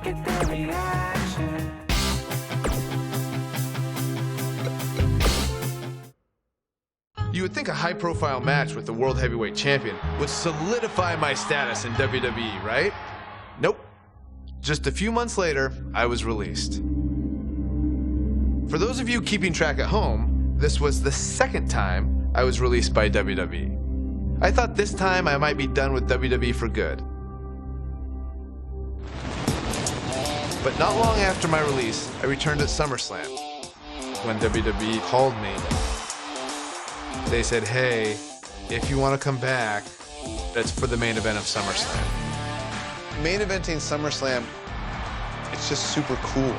get their reaction. You would think a high-profile match with the World Heavyweight Champion would solidify my status in WWE, right? Nope. Just a few months later, I was released. For those of you keeping track at home, this was the second time I was released by WWE. I thought this time I might be done with WWE for good. But not long after my release, I returned at SummerSlam. When WWE called me, they said, hey, if you want to come back, that's for the main event of SummerSlam. Main eventing SummerSlam, it's just super cool.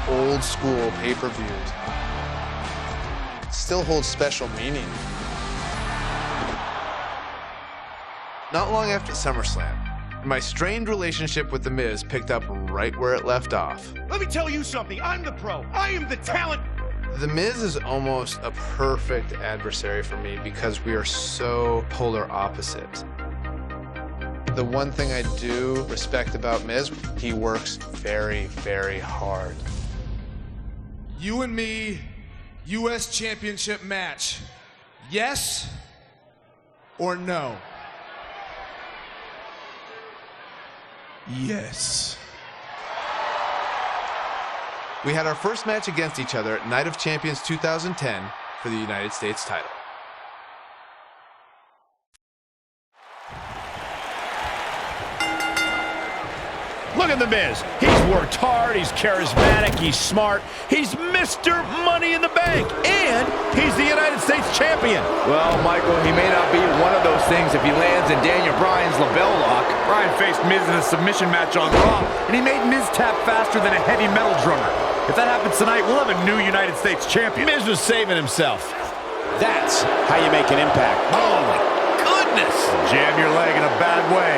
Old school pay-per-views still holds special meaning. Not long after SummerSlam, my strained relationship with The Miz picked up right where it left off. Let me tell you something. I'm the pro. I am the talent. The Miz is almost a perfect adversary for me because we are so polar opposites. The one thing I do respect about Miz, he works very, very hard. You and me, U.S. Championship match. Yes or no? Yes. We had our first match against each other at Night of Champions 2010 for the United States title. Look at The Miz. He's worked hard, he's charismatic, he's smart, he's Mr. Money in the Bank, and he's the United States champion. Well, Michael, he may not be one of those things if he lands in Daniel Bryan's label lock. Bryan faced Miz in a submission match on Raw, and he made Miz tap faster than a heavy metal drummer. If that happens tonight, we'll have a new United States champion. Miz was saving himself. That's how you make an impact. Oh, my goodness. Jam your leg in a bad way.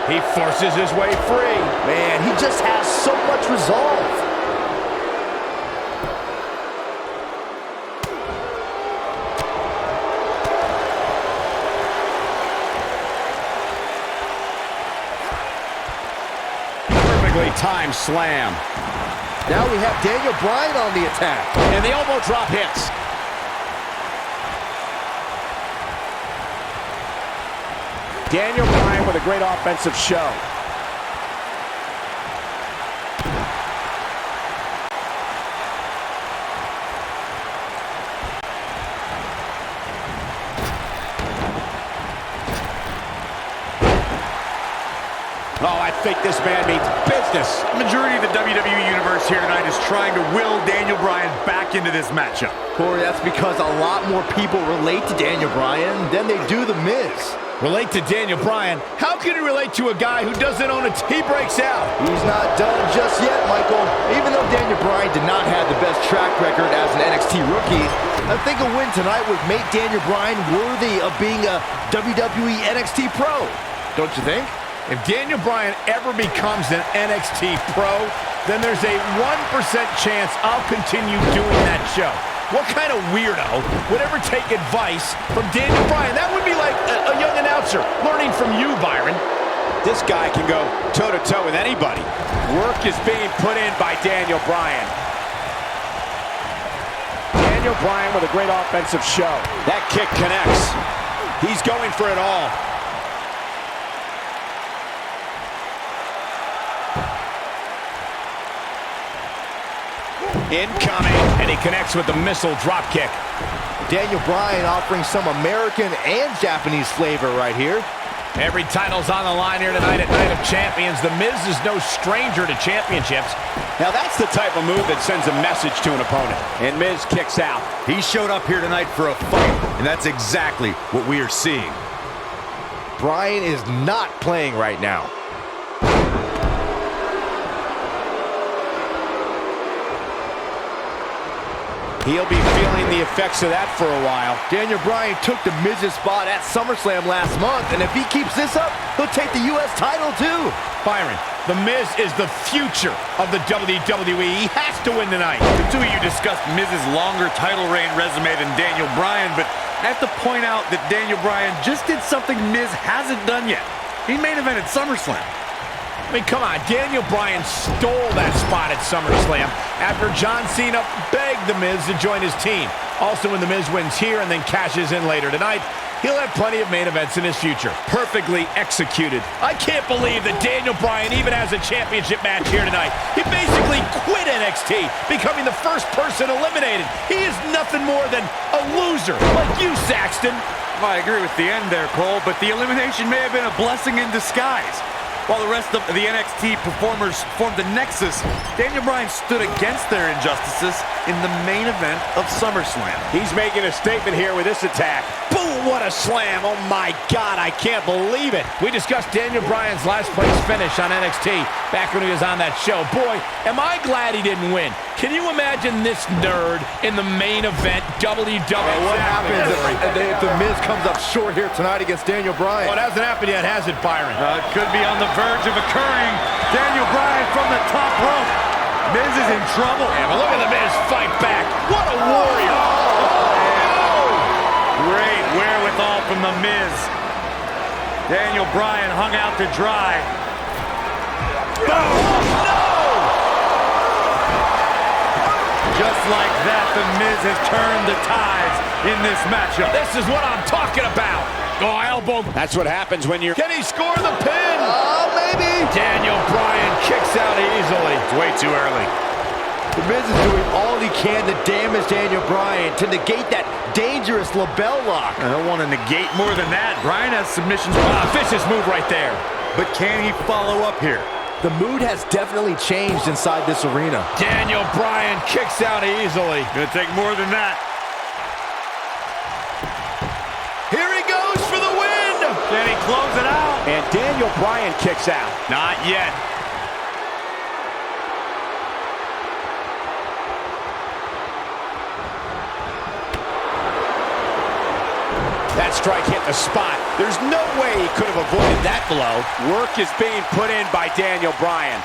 He forces his way free. Man, he just has so much resolve. Perfectly timed slam. Now we have Daniel Bryan on the attack. And the elbow drop hits. Daniel Bryan with a great offensive show. Oh, I think this man means business. The majority of the WWE Universe here tonight is trying to will Daniel Bryan back into this matchup. Corey, that's because a lot more people relate to Daniel Bryan than they do The Miz. Relate to Daniel Bryan? How can he relate to a guy who doesn't own a team? He breaks out. He's not done just yet, Michael. Even though Daniel Bryan did not have the best track record as an NXT rookie, I think a win tonight would make Daniel Bryan worthy of being a WWE NXT pro. Don't you think? If Daniel Bryan ever becomes an NXT pro, then there's a 1% chance I'll continue doing that show. What kind of weirdo would ever take advice from Daniel Bryan? That would be like a young announcer learning from you, Byron. This guy can go toe-to-toe with anybody. Work is being put in by Daniel Bryan. Daniel Bryan with a great offensive show. That kick connects. He's going for it all. Incoming, and he connects with the missile drop kick. Daniel Bryan offering some American and Japanese flavor right here. Every title's on the line here tonight at Night of Champions. The Miz is no stranger to championships. Now that's the type of move that sends a message to an opponent. And Miz kicks out. He showed up here tonight for a fight, and that's exactly what we are seeing. Bryan is not playing right now. He'll be feeling the effects of that for a while. Daniel Bryan took the Miz's spot at SummerSlam last month, and if he keeps this up, he'll take the U.S. title too. Byron, The Miz is the future of the WWE. He has to win tonight. The two of you discussed Miz's longer title reign resume than Daniel Bryan, but I have to point out that Daniel Bryan just did something Miz hasn't done yet. He main evented SummerSlam. I mean, come on, Daniel Bryan stole that spot at SummerSlam after John Cena begged The Miz to join his team. Also, when The Miz wins here and then cashes in later tonight, he'll have plenty of main events in his future. Perfectly executed. I can't believe that Daniel Bryan even has a championship match here tonight. He basically quit NXT, becoming the first person eliminated. He is nothing more than a loser, like you, Saxton. Well, I agree with the end there, Cole, but the elimination may have been a blessing in disguise. While the rest of the NXT performers formed a nexus, Daniel Bryan stood against their injustices in the main event of SummerSlam. He's making a statement here with this attack. Boom, what a slam. Oh my God, I can't believe it. We discussed Daniel Bryan's last place finish on NXT back when he was on that show. Boy, am I glad he didn't win. Can you imagine this nerd in the main event WWE? What happens if The Miz comes up short here tonight against Daniel Bryan? Well, it hasn't happened yet, has it, Byron? It could be on the verge of occurring. Daniel Bryan from the top rope. Miz is in trouble. Yeah, but look at The Miz fight back. What a warrior. Great wherewithal from The Miz. Daniel Bryan hung out to dry. Boom! Just like that, The Miz has turned the tides in this matchup. This is what I'm talking about. Oh, elbow. That's what happens when you're... Can he score the pin? Oh, maybe. Daniel Bryan kicks out easily. It's way too early. The Miz is doing all he can to damage Daniel Bryan, to negate that dangerous label lock. I don't want to negate more than that. Bryan has submissions. Vicious move right there. But can he follow up here? The mood has definitely changed inside this arena. Daniel Bryan kicks out easily. Gonna take more than that. Here he goes for the win. Can he close it out? And Daniel Bryan kicks out. Not yet. That strike hit the spot. There's no way he could have avoided that blow. Work is being put in by Daniel Bryan.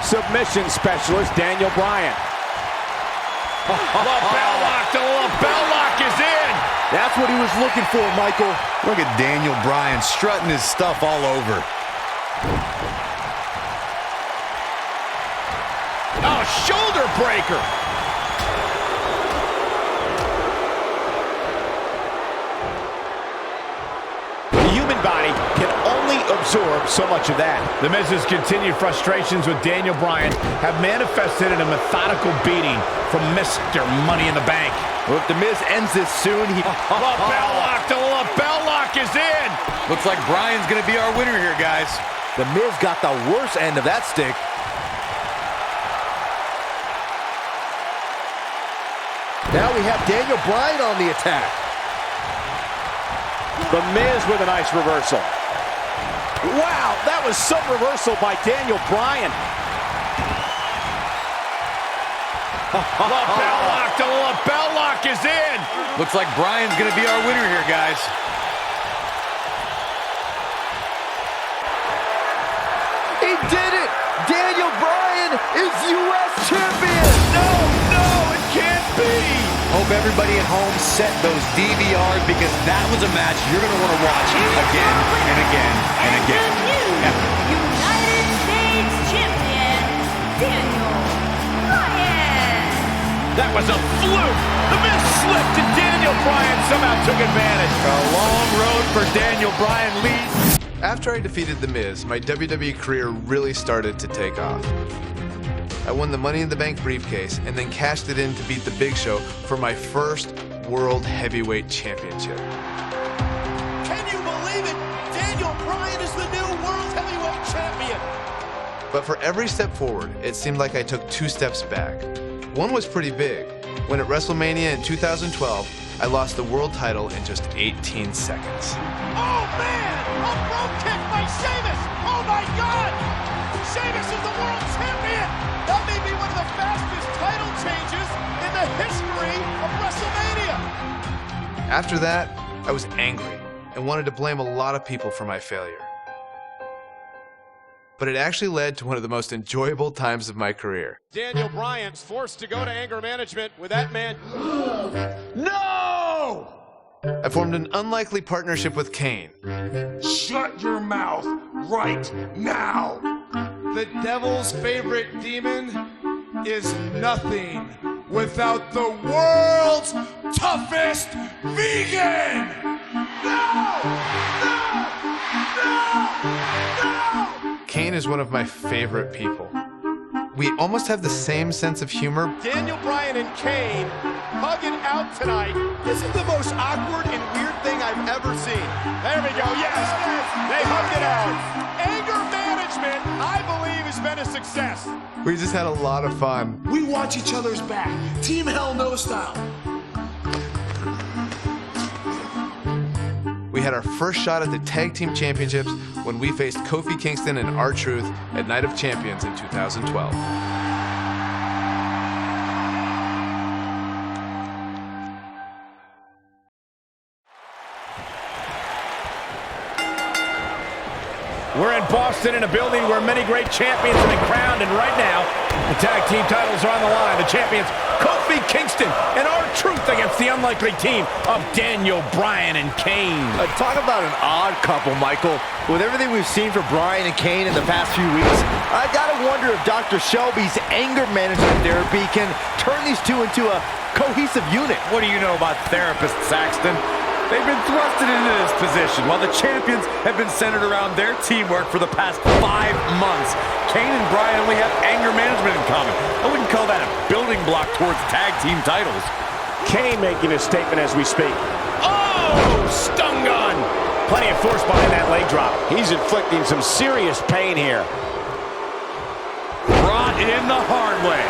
Submission specialist Daniel Bryan. Lapel lock. The lapel lock is in. That's what he was looking for, Michael. Look at Daniel Bryan strutting his stuff all over. Oh, shoulder breaker. The human body can only absorb so much of that. The Miz's continued frustrations with Daniel Bryan have manifested in a methodical beating from Mr. Money in the Bank. Well, if The Miz ends this soon, he... Lapel lock. The lapel lock is in. Looks like Bryan's going to be our winner here, guys. The Miz got the worst end of that stick. Now we have Daniel Bryan on the attack. The Miz with a nice reversal. Wow, that was some reversal by Daniel Bryan. Lapel lock. The lapel lock is in. Looks like Bryan's going to be our winner here, guys. He did it! Daniel Bryan is U.S. champion! No, it can't be. Hope everybody at home set those DVRs because that was a match you're going to want to watch again and again and again. United States Champion, Daniel Bryan. That was a fluke. The Miz slipped and Daniel Bryan somehow took advantage. A long road for Daniel Bryan leads. After I defeated The Miz, my WWE career really started to take off. I won the Money in the Bank briefcase and then cashed it in to beat The Big Show for my first World Heavyweight Championship. Can you believe it? Daniel Bryan is the new World Heavyweight Champion. But for every step forward, it seemed like I took 2 steps back. One was pretty big. When at WrestleMania in 2012, I lost the world title in just 18 seconds. Oh man! A rope kick by Sheamus! Oh my God! Sheamus is the world champion! That may be one of the fastest title changes in the history of WrestleMania! After that, I was angry and wanted to blame a lot of people for my failure. but it actually led to one of the most enjoyable times of my career. Daniel Bryan's forced to go to anger management with that man. No! I formed an unlikely partnership with Kane. Shut your mouth right now. The devil's favorite demon is nothing without the world's toughest vegan. No! No! No! No! Kane is one of my favorite people. We almost have the same sense of humor. Daniel Bryan and Kane hugging out tonight. This is the most awkward and weird thing I've ever seen. There we go. Yes, they hugged it out. Anger management, I believe, has been a success. We just had a lot of fun. We watch each other's back. Team Hell No style. We had our first shot at the Tag Team Championships when we faced Kofi Kingston and R-Truth at Night of Champions in 2012. We're in Boston in a building where many great champions have been crowned, and right now, the tag team titles are on the line. The champions, Kofi Kingston and R-Truth against the unlikely team of Daniel Bryan and Kane. Talk about an odd couple, Michael. With everything we've seen from Bryan and Kane in the past few weeks, I gotta wonder if Dr. Shelby's anger management therapy can turn these two into a cohesive unit. What do you know about therapists, Saxton? They've been thrusted into this position while the champions have been centered around their teamwork for the past 5 months. Kane and Bryan only have anger management in common. I wouldn't call that a building block towards tag team titles. Kane making a statement as we speak. Oh, stun gun! Plenty of force behind that leg drop. He's inflicting some serious pain here. Brought in the hard way.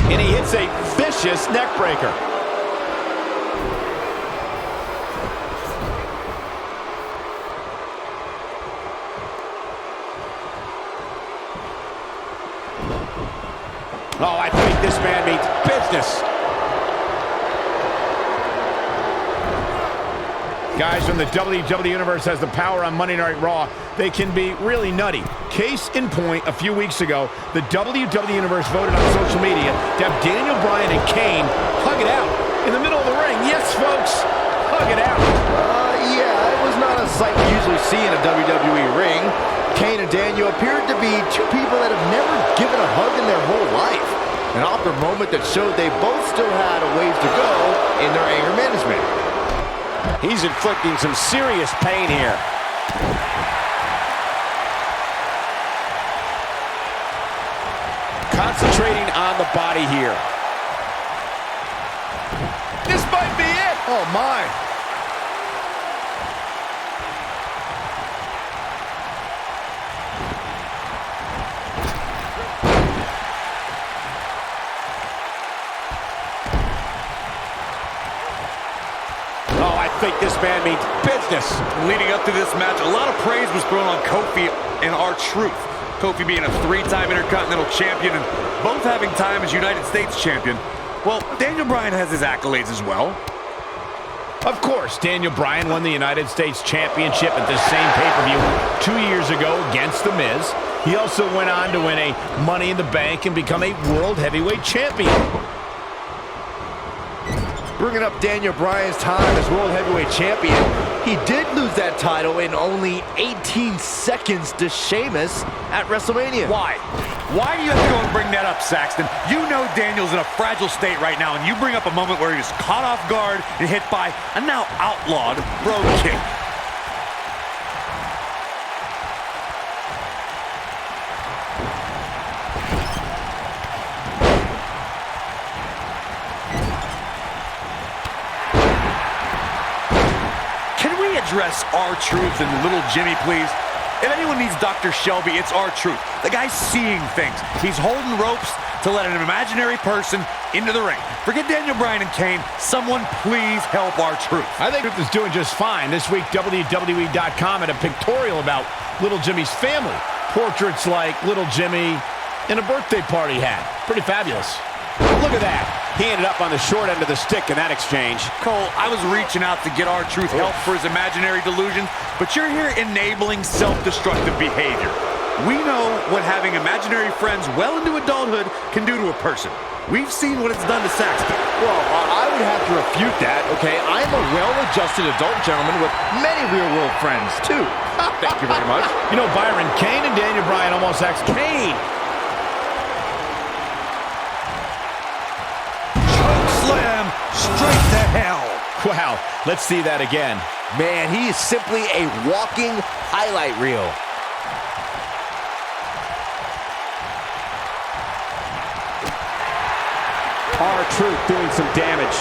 And he hits a vicious neck breaker. Oh, I think this man means business. Guys from the WWE Universe has the power on Monday Night Raw. They can be really nutty. Case in point, a few weeks ago, the WWE Universe voted on social media to have Daniel Bryan and Kane hug it out in the middle of the ring. Yes, folks, hug it out. Yeah, it was not a sight we usually see in a WWE ring. Kane and Daniel appeared to be two people that have never given a hug in their whole life. An awkward moment that showed they both still had a ways to go in their anger management. He's inflicting some serious pain here. Concentrating on the body here. This might be it. Oh, my. I think this man means business. Leading up to this match, a lot of praise was thrown on Kofi and R-Truth. Kofi being a 3-time Intercontinental Champion and both having time as United States Champion. Well, Daniel Bryan has his accolades as well. Of course, Daniel Bryan won the United States Championship at the same pay-per-view 2 years ago against The Miz. He also went on to win a Money in the Bank and become a World Heavyweight Champion. Bringing up Daniel Bryan's time as World Heavyweight Champion, he did lose that title in only 18 seconds to Sheamus at WrestleMania. Why? Why do you have to go and bring that up, Saxton? You know Daniel's in a fragile state right now, and you bring up a moment where he was caught off guard and hit by a now outlawed Brogue Kick. Address R-Truth and Little Jimmy, please. If anyone needs Dr. Shelby, it's R-Truth. The guy's seeing things. He's holding ropes to let an imaginary person into the ring. Forget Daniel Bryan and Kane. Someone please help R-Truth. I think Truth is doing just fine. This week, WWE.com had a pictorial about Little Jimmy's family. Portraits like Little Jimmy and a birthday party hat. Pretty fabulous. Look at that. He ended up on the short end of the stick in that exchange. Cole, I was reaching out to get R-Truth help for his imaginary delusion, but you're here enabling self-destructive behavior. We know what having imaginary friends well into adulthood can do to a person. We've seen what it's done to Saxton. Well, I would have to refute that, okay? I'm a well-adjusted adult gentleman with many real-world friends, too. Thank you very much. You know, Byron, Kane and Daniel Bryan almost Kane. Choke slam straight to hell. Wow, let's see that again. Man, he is simply a walking highlight reel. R-Truth doing some damage.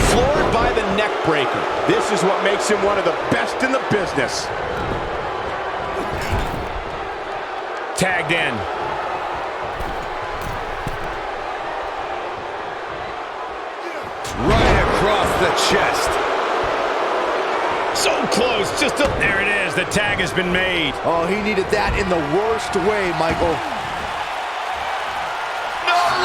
Floored by the neck breaker. This is what makes him one of the best in the business. Tagged in. Right across the chest. So close, just up. There it is, the tag has been made. Oh, he needed that in the worst way, Michael.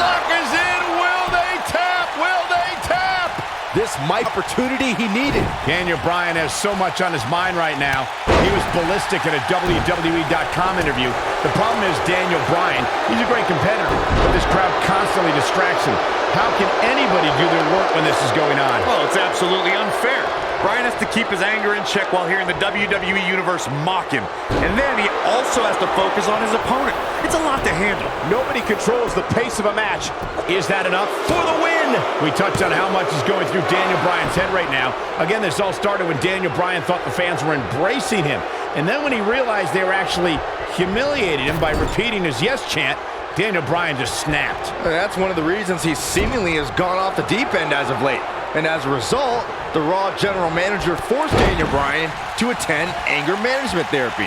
Lock is in. Will they tap? Will they tap? This might be the opportunity he needed. Daniel Bryan has so much on his mind right now. He was ballistic in a WWE.com interview. The problem is Daniel Bryan, he's a great competitor, but this crowd constantly distracts him. How can anybody do their work when this is going on? Well, it's absolutely unfair. Bryan has to keep his anger in check while hearing the WWE Universe mock him. And then he also has to focus on his opponent. It's a lot to handle. Nobody controls the pace of a match. Is that enough for the win? We touched on how much is going through Daniel Bryan's head right now. Again, this all started when Daniel Bryan thought the fans were embracing him. And then when he realized they were actually humiliating him by repeating his yes chant, Daniel Bryan just snapped. That's one of the reasons he seemingly has gone off the deep end as of late. And as a result, the Raw general manager forced Daniel Bryan to attend anger management therapy.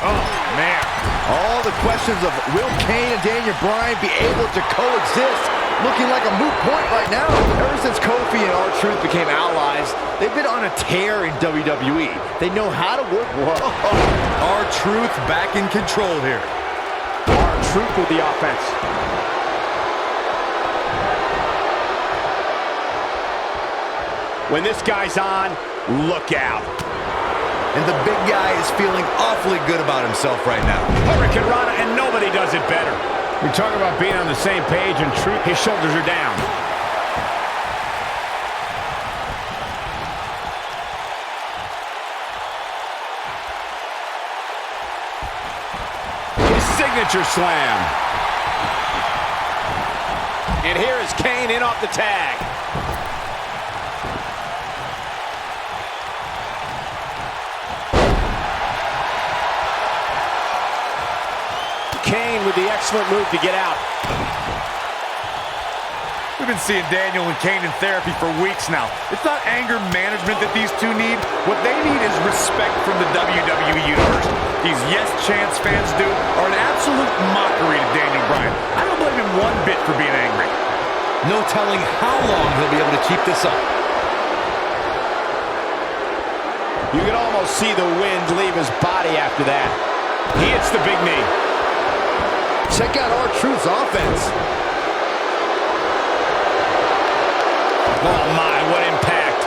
Oh, man. All the questions of will Kane and Daniel Bryan be able to coexist looking like a moot point right now. Ever since Kofi and R-Truth became allies, they've been on a tear in WWE. They know how to work. R-Truth back in control here. R-Truth with the offense. When this guy's on, look out. And the big guy is feeling awfully good about himself right now. Hurricane Rana, and nobody does it better. We talk about being on the same page, and Truth, his shoulders are down. His signature slam. And here is Kane in off the tag. Kane with the excellent move to get out. We've been seeing Daniel and Kane in therapy for weeks now. It's not anger management that these two need. What they need is respect from the WWE Universe. These yes chants fans do are an absolute mockery to Daniel Bryan. I don't blame him one bit for being angry. No telling how long he'll be able to keep this up. You can almost see the wind leave his body after that. He hits the big knee. Check out R-Truth's offense. Oh my, what impact.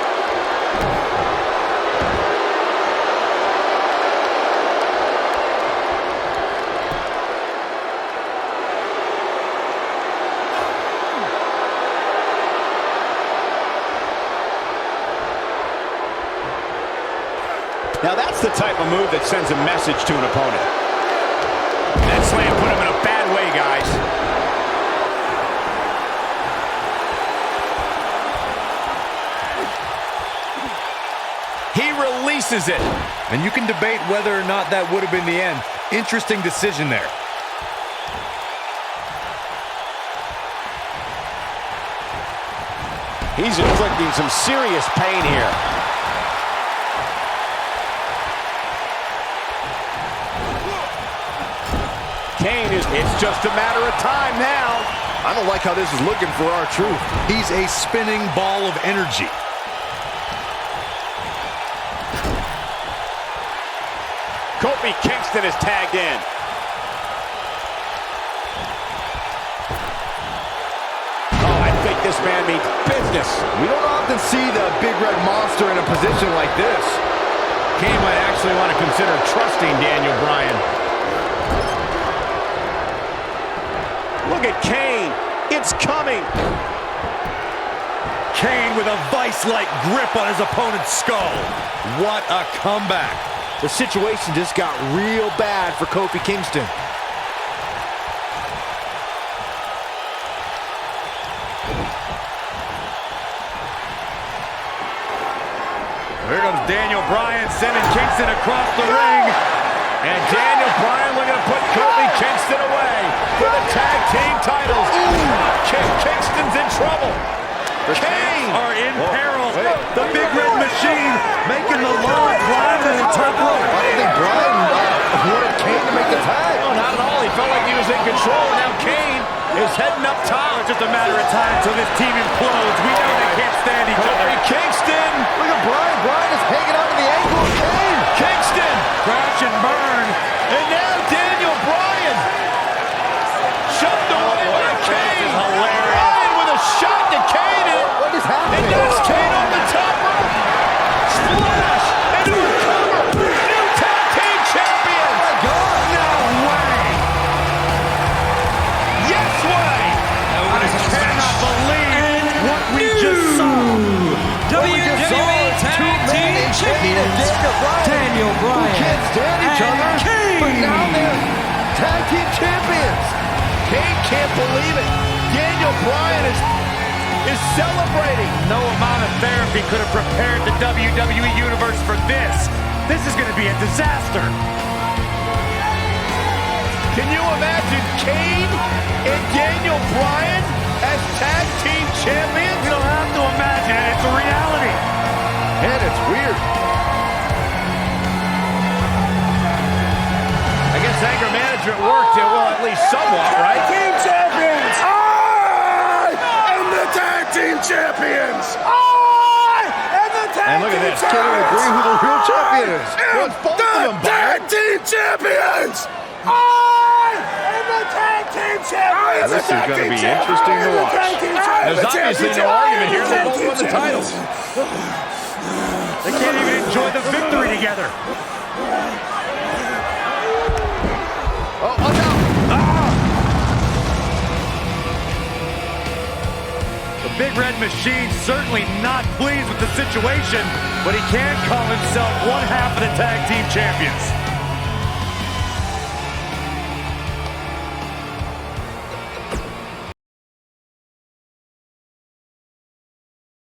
Now that's the type of move that sends a message to an opponent. That slam put him in a bad way, guys. He releases it. And you can debate whether or not that would have been the end. Interesting decision there. He's inflicting some serious pain here. Kane is, it's just a matter of time now. I don't like how this is looking for R-Truth. He's a spinning ball of energy. Kofi Kingston is tagged in. Oh, I think this man means business. We don't often see the big red monster in a position like this. Kane might actually want to consider trusting Daniel Bryan. Look at Kane. It's coming. Kane with a vice-like grip on his opponent's skull. What a comeback. The situation just got real bad for Kofi Kingston. Here comes Daniel Bryan sending Kingston across the ring. And Daniel Bryan looking to put Kofi Kingston away for the tag team titles. Kingston's in trouble. The Kane are in peril. The Big Red Machine making the long climb to the top rope. I don't think Bryan wanted Kane to make the tag. No, not at all. He felt like he was in control. Now Kane is heading up top. It's just a matter of time until this team implodes. We know they can't stand each other. Kofi Kingston. Look at Bryan. Bryan is hanging on to the ankle of Kane. Kingston. Crash and burn. And now Daniel Bryan. Shoved away by Kane. Bryan with a shot to Kane. What is happening? And there's Kane on the top rope. Splash. And a cover. New tag team champions. Oh my God. No way. Yes way. I cannot believe what we just saw. WWE Tag Team Champions Daniel Bryan Can't stand each and other. Kane. But now they're tag team champions. Kane can't believe it. Daniel Bryan is celebrating. No amount of therapy could have prepared the WWE Universe for this. This is going to be a disaster. Can you imagine Kane and Daniel Bryan as tag team champions? You don't have to imagine it. It's a reality. And it's weird. I guess anger management worked, well, at least somewhat, right? Team champions! I am the tag team champions! I am the tag And look at team this. Can't even agree who the real champion is. Well, it's both of them, tag team champions! I am the tag team champions! This is going to be interesting to watch. There's obviously no argument here. They both won the titles. They can't even enjoy the victory together. Oh, watch out. The Big Red Machine certainly not pleased with the situation, but he can call himself one half of the tag team champions.